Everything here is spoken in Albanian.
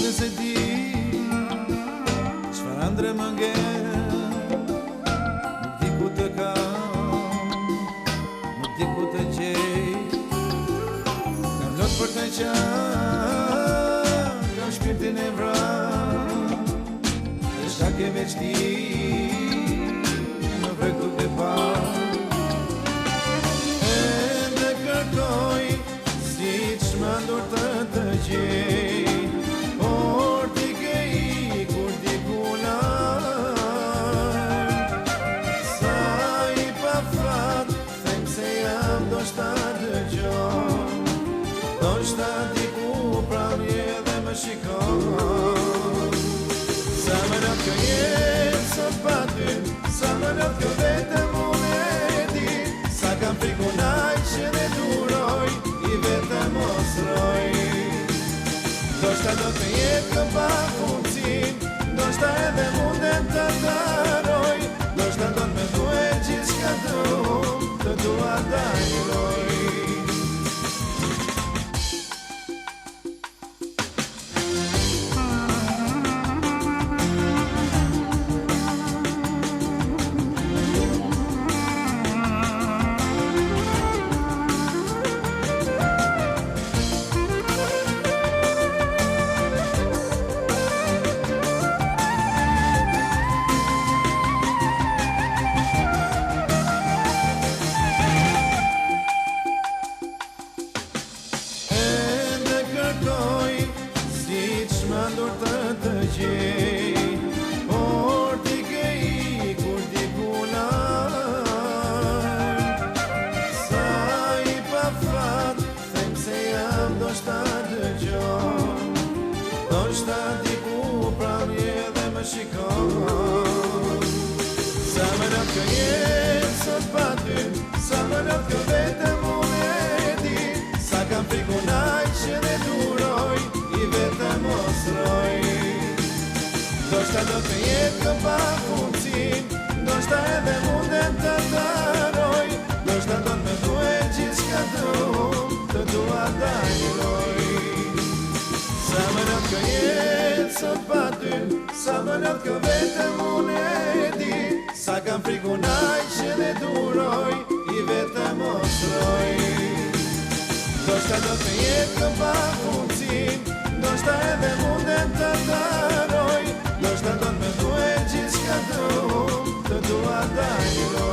nëse di çfarë ëndre më ngel, nuk di ku të kam, nuk di ku të gjej. Kam lot për të qanë, kam shpirtin e vran, dhe shak e veç ti më vrek duke pa. Ende kërkoj si që dur të gjej, por ti ke ikur diku larg. Sa i pa fat, them se jam ndoshta dëgjon, ndoshta diku pramje dhe më shikon. Sa më nat kjo jetë sot pa ty, sa më nat kjo vetëm unë e di, sa kam frikun aq që ne duroj, i vetëm mostroj. Ndoshta do të jetë pa funksin, ndoshta edhe mundem të ndaroj, ndoshta do të me duhet gjithçka të dua dajroj. Dur të gjej, por ti ke ikur diku larg. Sa i pa fat, them se jam ndoshta dëgjon, ndoshta diku pramje dhe më shikon. Sa më nat kjo jetë sot pa ty, sa më nat kjo vetëm unë e di, sa kam frikun aq që ne duroj, i vetëm mostroj. Ndoshta do të jetë pa funksin, ndoshta edhe mundem të ndaroj, ndoshta do të me duhet gjithçka të dua dajroj. Sa më nat kjo jetë sot pa ty, sa më nat kjo vetëm unë e di, sa kam frikun aq që ne duroj, i vetëm mostroj. Ndoshta do të jetë pa funksin, ndoshta edhe mundem të ndaroj, ndoshta do të me duhet gjithçka të dua dajroj.